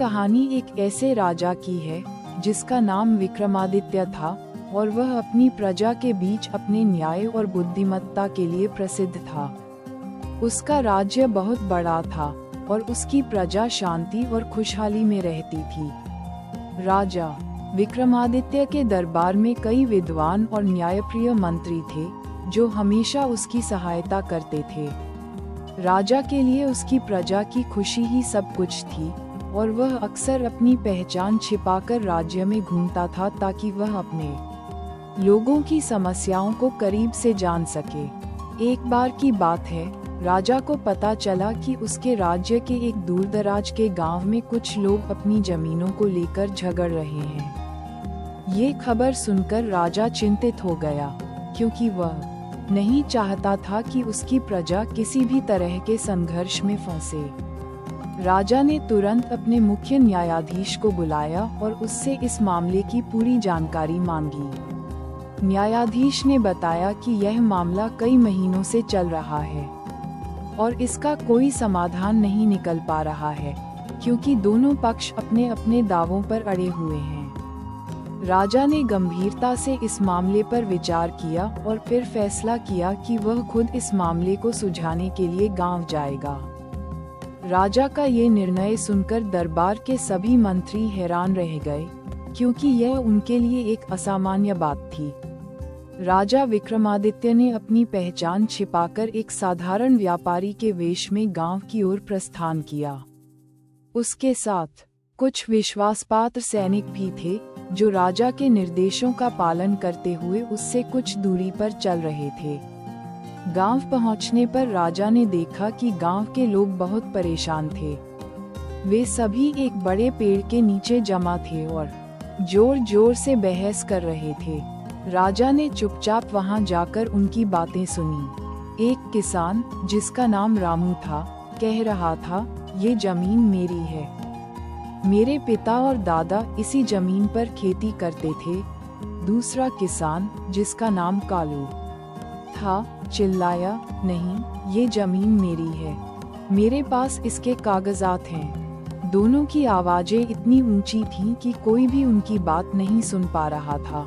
कहानी एक ऐसे राजा की है जिसका नाम विक्रमादित्य था और वह अपनी प्रजा के बीच अपने न्याय और बुद्धिमत्ता के लिए प्रसिद्ध था। उसका राज्य बहुत बड़ा था और उसकी प्रजा शांति और खुशहाली में रहती थी। राजा विक्रमादित्य के दरबार में कई विद्वान और न्यायप्रिय मंत्री थे जो हमेशा उसकी सहायता करते थे। राजा के लिए उसकी प्रजा की खुशी ही सब कुछ थी और वह अक्सर अपनी पहचान छिपाकर राज्य में घूमता था ताकि वह अपने लोगों की समस्याओं को करीब से जान सके। एक बार की बात है, राजा को पता चला कि उसके राज्य के एक दूरदराज के गांव में कुछ लोग अपनी जमीनों को लेकर झगड़ रहे हैं। ये खबर सुनकर राजा चिंतित हो गया क्योंकि वह नहीं चाहता था कि उसकी प्रजा किसी भी तरह के संघर्ष में फंसे। राजा ने तुरंत अपने मुख्य न्यायाधीश को बुलाया और उससे इस मामले की पूरी जानकारी मांगी। न्यायाधीश ने बताया कि यह मामला कई महीनों से चल रहा है और इसका कोई समाधान नहीं निकल पा रहा है क्योंकि दोनों पक्ष अपने अपने दावों पर अड़े हुए हैं। राजा ने गंभीरता से इस मामले पर विचार किया और फिर फैसला किया कि वह खुद इस मामले को सुलझाने के लिए गांव जाएगा। राजा का ये निर्णय सुनकर दरबार के सभी मंत्री हैरान रह गए क्योंकि यह उनके लिए एक असामान्य बात थी। राजा विक्रमादित्य ने अपनी पहचान छिपाकर एक साधारण व्यापारी के वेश में गांव की ओर प्रस्थान किया। उसके साथ कुछ विश्वासपात्र सैनिक भी थे जो राजा के निर्देशों का पालन करते हुए उससे कुछ दूरी पर चल रहे थे। गांव पहुंचने पर राजा ने देखा कि गांव के लोग बहुत परेशान थे। वे सभी एक बड़े पेड़ के नीचे जमा थे और जोर जोर से बहस कर रहे थे। राजा ने चुपचाप वहां जाकर उनकी बातें सुनी। एक किसान जिसका नाम रामू था कह रहा था, ये जमीन मेरी है। मेरे पिता और दादा इसी जमीन पर खेती करते थे। दूसरा किसान जिसका नाम कालू था चिल्लाया, नहीं, ये जमीन मेरी है, मेरे पास इसके कागजात हैं। दोनों की आवाजें इतनी ऊंची थीं कि कोई भी उनकी बात नहीं सुन पा रहा था।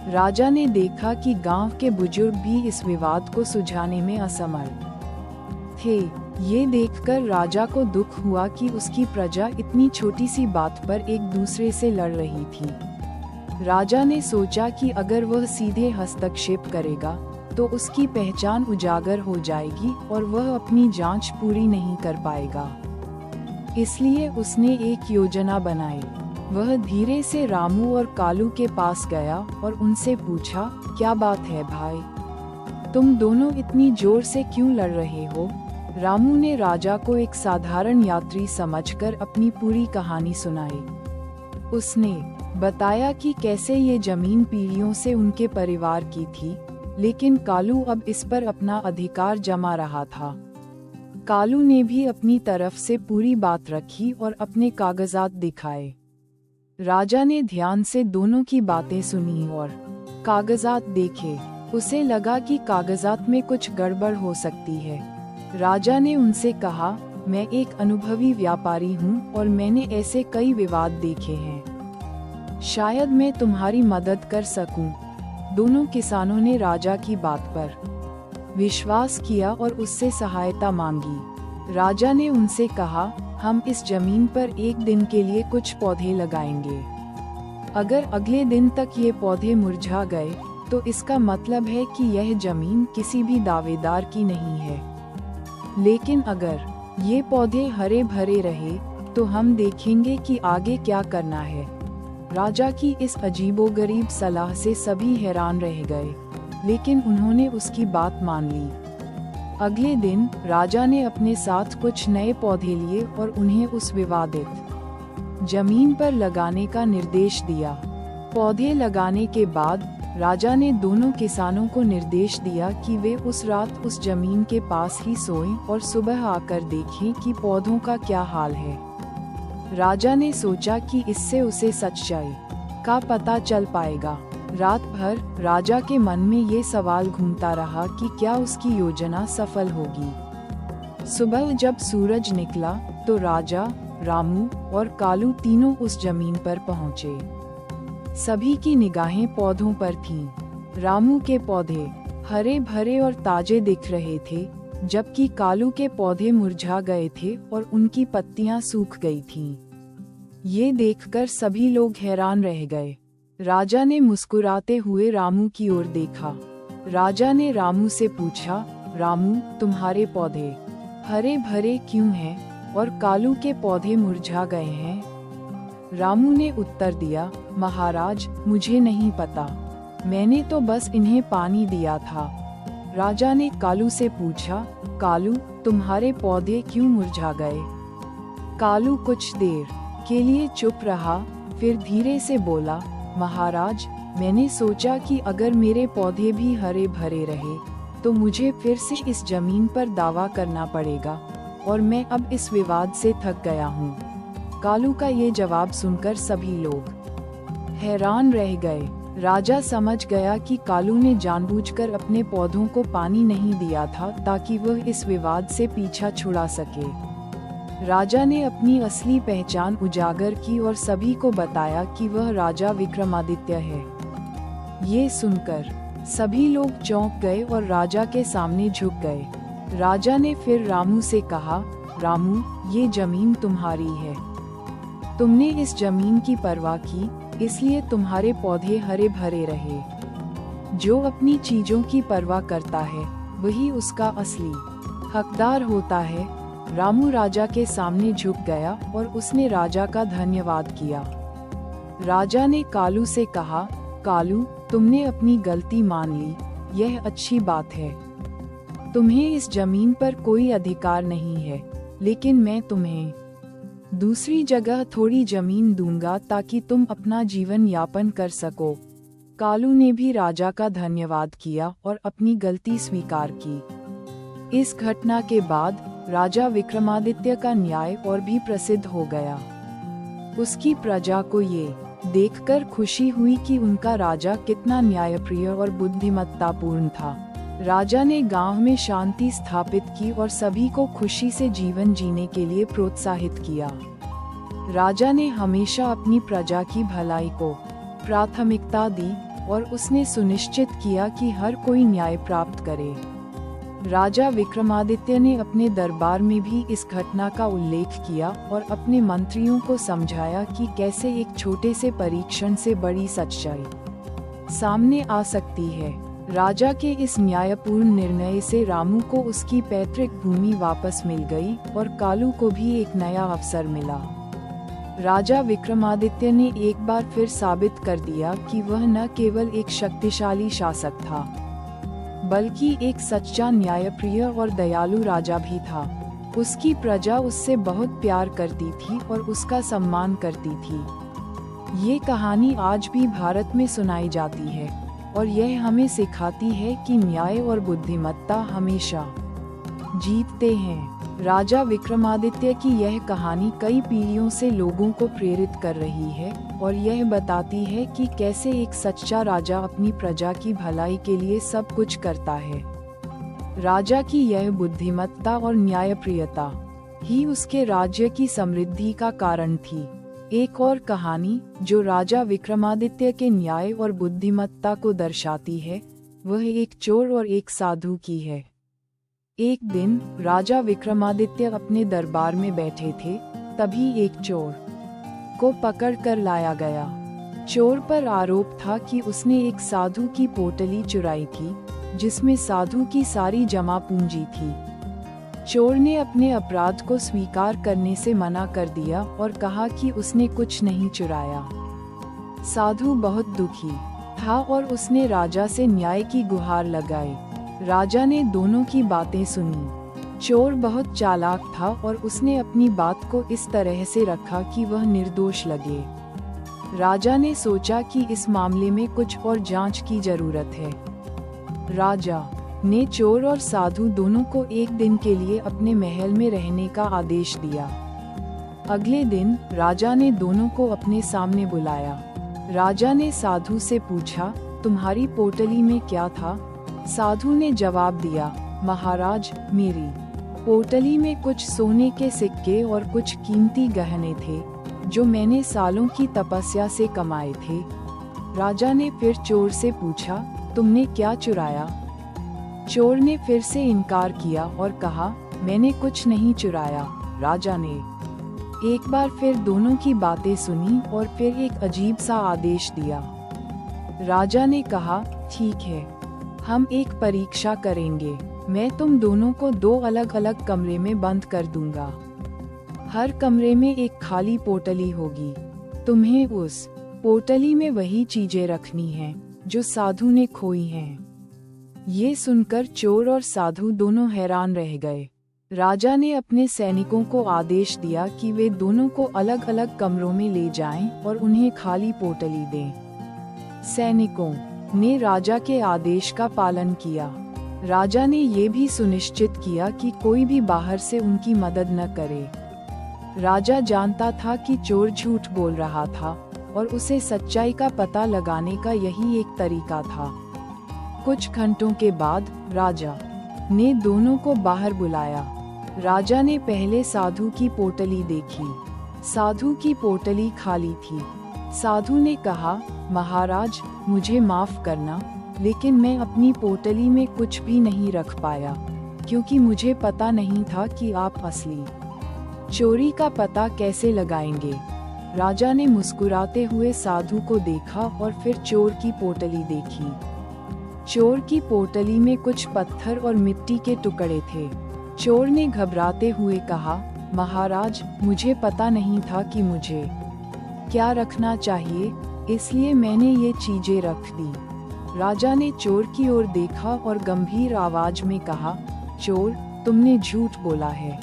राजा ने देखा कि गांव के बुजुर्ग भी इस विवाद को सुलझाने में असमर्थ थे। ये देखकर राजा को दुख हुआ कि उसकी प्रजा इतनी छोटी सी बात पर एक दूसरे से लड़ रही थी। राजा ने सोचा कि अगर वह सीधे हस्तक्षेप करेगा तो उसकी पहचान उजागर हो जाएगी और वह अपनी जांच पूरी नहीं कर पाएगा। इसलिए उसने एक योजना बनाई। वह धीरे से रामू और कालू के पास गया और उनसे पूछा, क्या बात है भाई, तुम दोनों इतनी जोर से क्यों लड़ रहे हो? रामू ने राजा को एक साधारण यात्री समझकर अपनी पूरी कहानी सुनाई। उसने बताया कि कैसे ये जमीन पीढ़ियों से उनके परिवार की थी, लेकिन कालू अब इस पर अपना अधिकार जमा रहा था। कालू ने भी अपनी तरफ से पूरी बात रखी और अपने कागजात दिखाए। राजा ने ध्यान से दोनों की बातें सुनी और कागजात देखे। उसे लगा कि कागजात में कुछ गड़बड़ हो सकती है। राजा ने उनसे कहा, मैं एक अनुभवी व्यापारी हूँ और मैंने ऐसे कई विवाद देखे हैं। शायद मैं तुम्हारी मदद कर सकूं। दोनों किसानों ने राजा की बात पर विश्वास किया और उससे सहायता मांगी। राजा ने उनसे कहा, हम इस जमीन पर एक दिन के लिए कुछ पौधे लगाएंगे। अगर अगले दिन तक ये पौधे मुरझा गए तो इसका मतलब है कि यह जमीन किसी भी दावेदार की नहीं है। लेकिन अगर ये पौधे हरे भरे रहे तो हम देखेंगे कि आगे क्या करना है। राजा की इस अजीबोगरीब सलाह से सभी हैरान रह गए, लेकिन उन्होंने उसकी बात मान ली। अगले दिन राजा ने अपने साथ कुछ नए पौधे लिए और उन्हें उस विवादित जमीन पर लगाने का निर्देश दिया। पौधे लगाने के बाद राजा ने दोनों किसानों को निर्देश दिया कि वे उस रात उस जमीन के पास ही सोएं और सुबह आकर देखें कि पौधों का क्या हाल है। राजा ने सोचा कि इससे उसे सच्चाई का पता चल पाएगा। रात भर राजा के मन में ये सवाल घूमता रहा कि क्या उसकी योजना सफल होगी। सुबह जब सूरज निकला तो राजा रामू और कालू तीनों उस जमीन पर पहुंचे। सभी की निगाहें पौधों पर थीं। रामू के पौधे हरे भरे और ताजे दिख रहे थे, जबकि कालू के पौधे मुरझा गए थे और उनकी पत्तियां सूख गई थीं। ये देखकर सभी लोग हैरान रह गए। राजा ने मुस्कुराते हुए रामू की ओर देखा। राजा ने रामू से पूछा, रामू, तुम्हारे पौधे हरे भरे क्यों हैं और कालू के पौधे मुरझा गए हैं? रामू ने उत्तर दिया, महाराज, मुझे नहीं पता, मैंने तो बस इन्हें पानी दिया था। राजा ने कालू से पूछा, कालू, तुम्हारे पौधे क्यों मुरझा गए? कालू कुछ देर के लिए चुप रहा, फिर धीरे से बोला, महाराज, मैंने सोचा कि अगर मेरे पौधे भी हरे भरे रहे तो मुझे फिर से इस जमीन पर दावा करना पड़ेगा और मैं अब इस विवाद से थक गया हूँ। कालू का ये जवाब सुनकर सभी लोग हैरान रह गए। राजा समझ गया कि कालू ने जानबूझकर अपने पौधों को पानी नहीं दिया था ताकि वह इस विवाद से पीछा छुड़ा सके। राजा ने अपनी असली पहचान उजागर की और सभी को बताया कि वह राजा विक्रमादित्य है। ये सुनकर सभी लोग चौंक गए और राजा के सामने झुक गए। राजा ने फिर रामू से कहा, रामू, ये जमीन तुम्हारी है। तुमने इस जमीन की परवाह की, इसलिए तुम्हारे पौधे हरे भरे रहे। जो अपनी चीजों की परवाह करता है वही उसका असली हकदार होता है। रामू राजा के सामने झुक गया और उसने राजा का धन्यवाद किया। राजा ने कालू से कहा, कालू, तुमने अपनी गलती मान ली, यह अच्छी बात है। तुम्हें इस जमीन पर कोई अधिकार नहीं है, लेकिन मैं तुम्हें दूसरी जगह थोड़ी जमीन दूंगा ताकि तुम अपना जीवन यापन कर सको। कालू ने भी राजा का धन्यवाद किया और अपनी गलती स्वीकार की। इस घटना के बाद राजा विक्रमादित्य का न्याय और भी प्रसिद्ध हो गया। उसकी प्रजा को ये देखकर खुशी हुई कि उनका राजा कितना न्यायप्रिय और बुद्धिमत्तापूर्ण था। राजा ने गांव में शांति स्थापित की और सभी को खुशी से जीवन जीने के लिए प्रोत्साहित किया। राजा ने हमेशा अपनी प्रजा की भलाई को प्राथमिकता दी और उसने सुनिश्चित किया कि हर कोई न्याय प्राप्त करे। राजा विक्रमादित्य ने अपने दरबार में भी इस घटना का उल्लेख किया और अपने मंत्रियों को समझाया कि कैसे एक छोटे से परीक्षण से बड़ी सच्चाई सामने आ सकती है। राजा के इस न्यायपूर्ण निर्णय से रामू को उसकी पैतृक भूमि वापस मिल गई और कालू को भी एक नया अवसर मिला। राजा विक्रमादित्य ने एक बार फिर साबित कर दिया कि वह न केवल एक शक्तिशाली शासक था, बल्कि एक सच्चा न्यायप्रिय और दयालु राजा भी था। उसकी प्रजा उससे बहुत प्यार करती थी और उसका सम्मान करती थी। ये कहानी आज भी भारत में सुनाई जाती है और यह हमें सिखाती है कि न्याय और बुद्धिमत्ता हमेशा जीतते हैं। राजा विक्रमादित्य की यह कहानी कई पीढ़ियों से लोगों को प्रेरित कर रही है और यह बताती है कि कैसे एक सच्चा राजा अपनी प्रजा की भलाई के लिए सब कुछ करता है। राजा की यह बुद्धिमत्ता और न्यायप्रियता ही उसके राज्य की समृद्धि का कारण थी। एक और कहानी जो राजा विक्रमादित्य के न्याय और बुद्धिमत्ता को दर्शाती है, वह एक चोर और एक साधु की है। एक दिन राजा विक्रमादित्य अपने दरबार में बैठे थे, तभी एक चोर को पकड़ कर लाया गया। चोर पर आरोप था कि उसने एक साधु की पोटली चुराई थी, जिसमें साधु की सारी जमा पूंजी थी। चोर ने अपने अपराध को स्वीकार करने से मना कर दिया और कहा कि उसने कुछ नहीं चुराया। साधु बहुत दुखी था और उसने राजा से न्याय की गुहार लगाई। राजा ने दोनों की बातें सुनी। चोर बहुत चालाक था और उसने अपनी बात को इस तरह से रखा कि वह निर्दोष लगे। राजा ने सोचा कि इस मामले में कुछ और जांच की जरूरत है। राजा ने चोर और साधु दोनों को एक दिन के लिए अपने महल में रहने का आदेश दिया। अगले दिन राजा ने दोनों को अपने सामने बुलाया। राजा ने साधु से पूछा, तुम्हारी पोटली में क्या था? साधु ने जवाब दिया, महाराज, मेरी पोटली में कुछ सोने के सिक्के और कुछ कीमती गहने थे जो मैंने सालों की तपस्या से कमाए थे। राजा ने फिर चोर से पूछा, तुमने क्या चुराया? चोर ने फिर से इनकार किया और कहा, मैंने कुछ नहीं चुराया। राजा ने एक बार फिर दोनों की बातें सुनी और फिर एक अजीब सा आदेश दिया। राजा ने कहा, ठीक है, हम एक परीक्षा करेंगे। मैं तुम दोनों को 2 अलग अलग कमरे में बंद कर दूंगा। हर कमरे में एक खाली पोटली होगी। तुम्हें उस पोटली में वही चीजें रखनी हैं जो साधु ने खोई हैं। ये सुनकर चोर और साधु दोनों हैरान रह गए। राजा ने अपने सैनिकों को आदेश दिया कि वे दोनों को अलग अलग कमरों में ले जाएं और उन्हें खाली पोटली दें। सैनिकों ने राजा के आदेश का पालन किया। राजा ने ये भी सुनिश्चित किया कि कोई भी बाहर से उनकी मदद न करे। राजा जानता था कि चोर झूठ बोल रहा था और उसे सच्चाई का पता लगाने का यही एक तरीका था। कुछ घंटों के बाद राजा ने दोनों को बाहर बुलाया। राजा ने पहले साधु की पोटली देखी। साधु की पोटली खाली थी। साधु ने कहा, महाराज, मुझे माफ करना, लेकिन मैं अपनी पोटली में कुछ भी नहीं रख पाया, क्योंकि मुझे पता नहीं था कि आप असली चोरी का पता कैसे लगाएंगे। राजा ने मुस्कुराते हुए साधु को देखा और फिर चोर की पोटली देखी। चोर की पोटली में कुछ पत्थर और मिट्टी के टुकड़े थे। चोर ने घबराते हुए कहा, महाराज, मुझे पता नहीं था कि मुझे क्या रखना चाहिए, इसलिए मैंने ये चीजें रख दी। राजा ने चोर की ओर देखा और गंभीर आवाज में कहा, चोर, तुमने झूठ बोला है।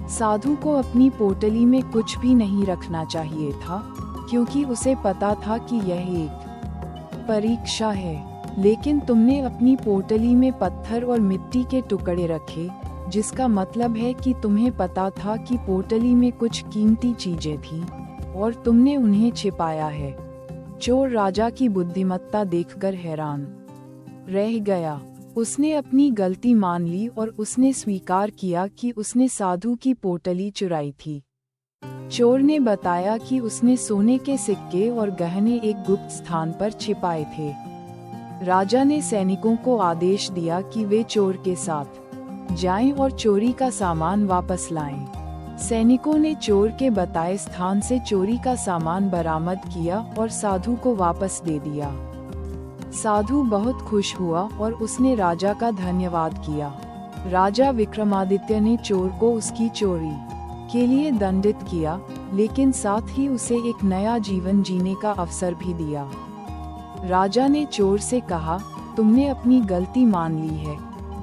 साधु को अपनी पोटली में कुछ भी नहीं रखना चाहिए था, क्योंकि उसे पता था कि यह एक परीक्षा है। लेकिन तुमने अपनी पोटली में पत्थर और मिट्टी के टुकड़े रखे, जिसका मतलब है कि तुम्हें पता था कि पोटली में कुछ कीमती चीजें थीं और तुमने उन्हें छिपाया है। चोर राजा की बुद्धिमत्ता देखकर हैरान रह गया। उसने अपनी गलती मान ली और उसने स्वीकार किया कि उसने साधु की पोटली चुराई थी। चोर ने बताया कि उसने सोने के सिक्के और गहने एक गुप्त स्थान पर छिपाए थे। राजा ने सैनिकों को आदेश दिया कि वे चोर के साथ जाएं और चोरी का सामान वापस लाएं। सैनिकों ने चोर के बताए स्थान से चोरी का सामान बरामद किया और साधु को वापस दे दिया। साधु बहुत खुश हुआ और उसने राजा का धन्यवाद किया। राजा विक्रमादित्य ने चोर को उसकी चोरी के लिए दंडित किया, लेकिन साथ ही उसे एक नया जीवन जीने का अवसर भी दिया। राजा ने चोर से कहा, तुमने अपनी गलती मान ली है,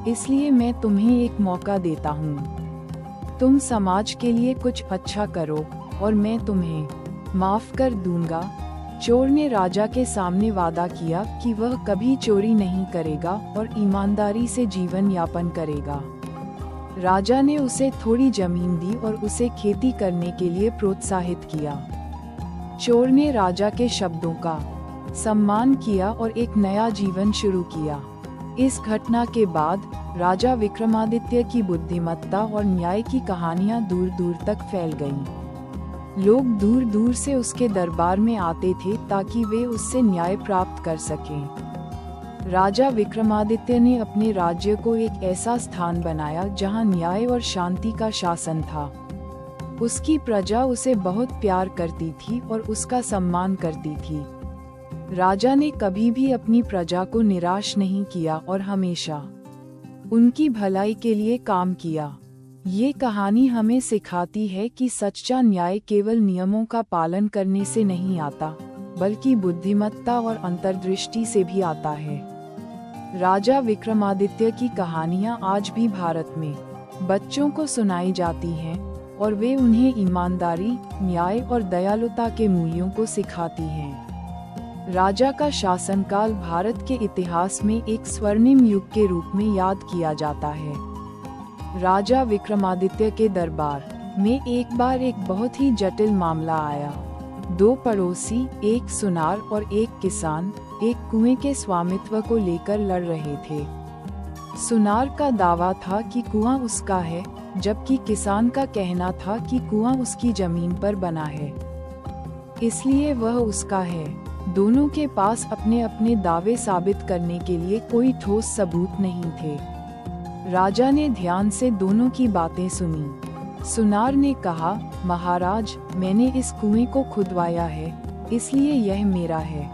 इसलिए मैं तुम्हें एक मौका देता हूँ। तुम समाज के लिए कुछ अच्छा करो और मैं तुम्हें माफ कर दूंगा। चोर ने राजा के सामने वादा किया कि वह कभी चोरी नहीं करेगा और ईमानदारी से जीवन यापन करेगा। राजा ने उसे थोड़ी जमीन दी और उसे खेती करने के लिए प्रोत्साहित किया। चोर ने राजा के शब्दों का सम्मान किया और एक नया जीवन शुरू किया। इस घटना के बाद राजा विक्रमादित्य की बुद्धिमत्ता और न्याय की कहानियां दूर दूर तक फैल गईं। लोग दूर दूर से उसके दरबार में आते थे ताकि वे उससे न्याय प्राप्त कर सकें। राजा विक्रमादित्य ने अपने राज्य को एक ऐसा स्थान बनाया जहां न्याय और शांति का शासन था। उसकी प्रजा उसे बहुत प्यार करती थी और उसका सम्मान करती थी। राजा ने कभी भी अपनी प्रजा को निराश नहीं किया और हमेशा उनकी भलाई के लिए काम किया। ये कहानी हमें सिखाती है कि सच्चा न्याय केवल नियमों का पालन करने से नहीं आता, बल्कि बुद्धिमत्ता और अंतर्दृष्टि से भी आता है। राजा विक्रमादित्य की कहानियाँ आज भी भारत में बच्चों को सुनाई जाती हैं और वे उन्हें ईमानदारी, न्याय और दयालुता के मूल्यों को सिखाती हैं। राजा का शासनकाल भारत के इतिहास में एक स्वर्णिम युग के रूप में याद किया जाता है। राजा विक्रमादित्य के दरबार में एक बार एक बहुत ही जटिल मामला आया। 2 पड़ोसी, एक सुनार और एक किसान, एक कुएं के स्वामित्व को लेकर लड़ रहे थे। सुनार का दावा था कि कुआं उसका है, जबकि किसान का कहना था कि कुआं उसकी जमीन पर बना है, इसलिए वह उसका है। दोनों के पास अपने अपने दावे साबित करने के लिए कोई ठोस सबूत नहीं थे। राजा ने ध्यान से दोनों की बातें सुनी। सुनार ने कहा, महाराज, मैंने इस कुएं को खुदवाया है, इसलिए यह मेरा है।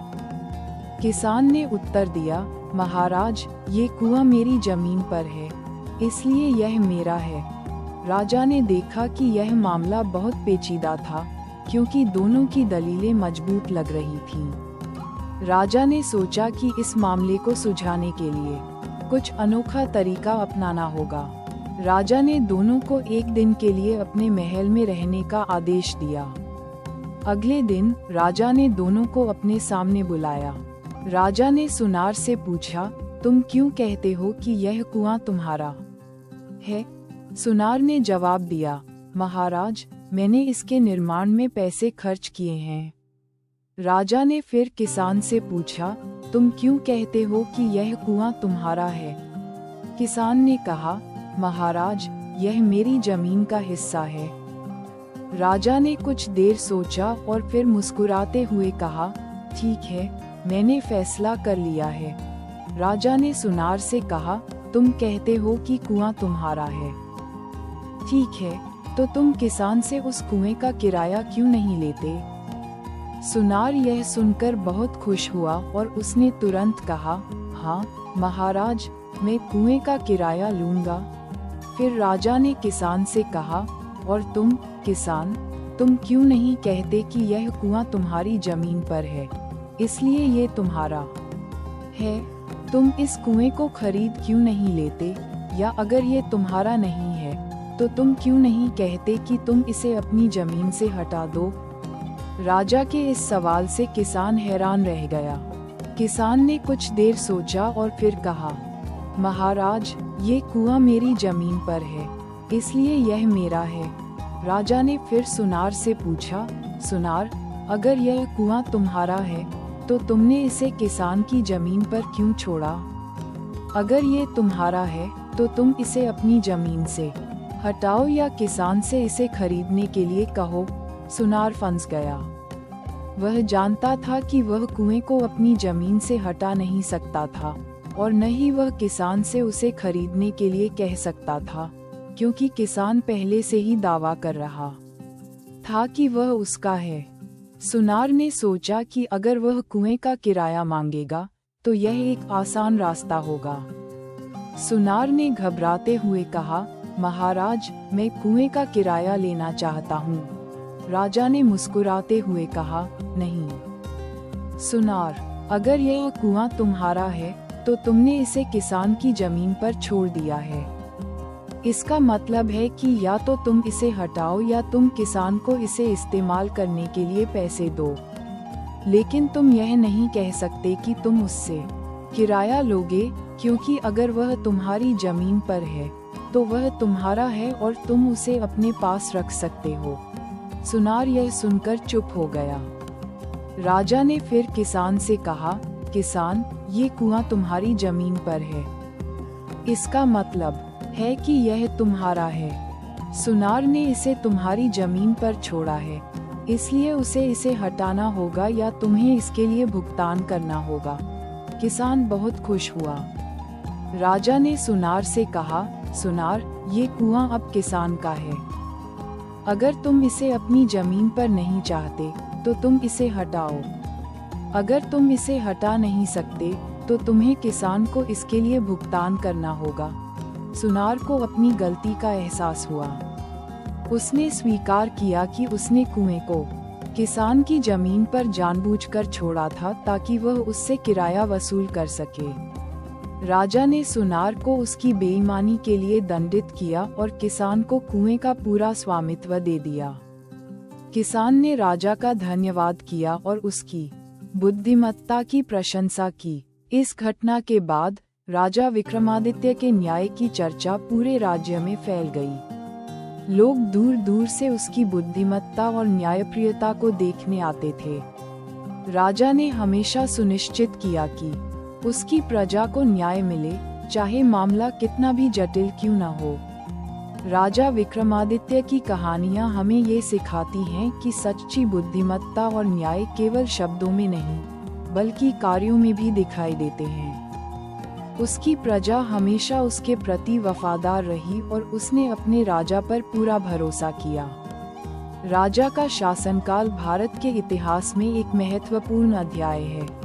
किसान ने उत्तर दिया, महाराज, ये कुआं मेरी जमीन पर है, इसलिए यह मेरा है। राजा ने देखा कि यह मामला बहुत पेचीदा था, क्योंकि दोनों की दलीलें मजबूत लग रही थीं। राजा ने सोचा कि इस मामले को सुलझाने के लिए कुछ अनोखा तरीका अपनाना होगा। राजा ने दोनों को एक दिन के लिए अपने महल में रहने का आदेश दिया। अगले दिन राजा ने दोनों को अपने सामने बुलाया। राजा ने सुनार से पूछा, तुम क्यों कहते हो कि यह कुआं तुम्हारा है? सुनार ने जवाब दिया, महाराज, मैंने इसके निर्माण में पैसे खर्च किए हैं। राजा ने फिर किसान से पूछा, तुम क्यों कहते हो कि यह कुआं तुम्हारा है? किसान ने कहा, महाराज, यह मेरी जमीन का हिस्सा है। राजा ने कुछ देर सोचा और फिर मुस्कुराते हुए कहा, ठीक है, मैंने फैसला कर लिया है। राजा ने सुनार से कहा, तुम कहते हो कि कुआं तुम्हारा है, ठीक है, तो तुम किसान से उस कुएं का किराया क्यों नहीं लेते? सुनार यह सुनकर बहुत खुश हुआ और उसने तुरंत कहा, हाँ महाराज, मैं कुएं का किराया लूंगा। फिर राजा ने किसान से कहा, और तुम किसान, तुम क्यों नहीं कहते कि यह कुआं तुम्हारी जमीन पर है, इसलिए ये तुम्हारा है? तुम इस कुएं को खरीद क्यों नहीं लेते? या अगर ये तुम्हारा नहीं है, तो तुम क्यों नहीं कहते कि तुम इसे अपनी जमीन से हटा दो? राजा के इस सवाल से किसान हैरान रह गया। किसान ने कुछ देर सोचा और फिर कहा, महाराज, ये कुआं मेरी जमीन पर है, इसलिए यह मेरा है। राजा ने फिर सुनार से पूछा, सुनार, अगर यह कुआं तुम्हारा है, तो तुमने इसे किसान की जमीन पर क्यों छोड़ा? अगर ये तुम्हारा है, तो तुम इसे अपनी जमीन से हटाओ या किसान से इसे खरीदने के लिए कहो। सुनार फंस गया। वह जानता था कि वह कुएं को अपनी जमीन से हटा नहीं सकता था, और न ही वह किसान से उसे खरीदने के लिए कह सकता था, क्योंकि किसान पहले से ही दावा कर रहा था कि वह उसका है। सुनार ने सोचा कि अगर वह कुएं का किराया मांगेगा, तो यह एक आसान रास्ता होगा। सुनार ने घबराते हुए कहा, महाराज, मैं कुएं का किराया लेना चाहता हूँ। राजा ने मुस्कुराते हुए कहा, नहीं सुनार, अगर यह कुआं तुम्हारा है, तो तुमने इसे किसान की जमीन पर छोड़ दिया है। इसका मतलब है कि या तो तुम इसे हटाओ या तुम किसान को इसे इस्तेमाल करने के लिए पैसे दो, लेकिन तुम यह नहीं कह सकते कि तुम उससे किराया लोगे, क्योंकि अगर वह तुम्हारी जमीन पर है, तो वह तुम्हारा है और तुम उसे अपने पास रख सकते हो। सुनार यह सुनकर चुप हो गया। राजा ने फिर किसान से कहा, किसान, ये कुआं तुम्हारी जमीन पर है, इसका मतलब है कि यह तुम्हारा है। सुनार ने इसे तुम्हारी जमीन पर छोड़ा है, इसलिए उसे इसे हटाना होगा या तुम्हें इसके लिए भुगतान करना होगा। किसान बहुत खुश हुआ। राजा ने सुनार से कहा, सुनार, ये कुआं अब किसान का है। अगर तुम इसे अपनी जमीन पर नहीं चाहते, तो तुम इसे हटाओ। अगर तुम इसे हटा नहीं सकते, तो तुम्हें किसान को इसके लिए भुगतान करना होगा। सुनार को अपनी गलती का एहसास हुआ। उसने स्वीकार किया कि उसने कुएं को किसान की जमीन पर जानबूझकर छोड़ा था, ताकि वह उससे किराया वसूल कर सके। राजा ने सुनार को उसकी बेईमानी के लिए दंडित किया और किसान को कुएं का पूरा स्वामित्व दे दिया। किसान ने राजा का धन्यवाद किया और उसकी बुद्धिमत्ता की प्रशंसा की। इस घटना के बाद राजा विक्रमादित्य के न्याय की चर्चा पूरे राज्य में फैल गई। लोग दूर दूर से उसकी बुद्धिमत्ता और न्यायप्रियता को देखने आते थे। राजा ने हमेशा सुनिश्चित किया कि उसकी प्रजा को न्याय मिले, चाहे मामला कितना भी जटिल क्यों न हो। राजा विक्रमादित्य की कहानियां हमें ये सिखाती हैं कि सच्ची बुद्धिमत्ता और न्याय केवल शब्दों में नहीं, बल्कि कार्यों में भी दिखाई देते हैं। उसकी प्रजा हमेशा उसके प्रति वफादार रही और उसने अपने राजा पर पूरा भरोसा किया। राजा का शासनकाल भारत के इतिहास में एक महत्वपूर्ण अध्याय है।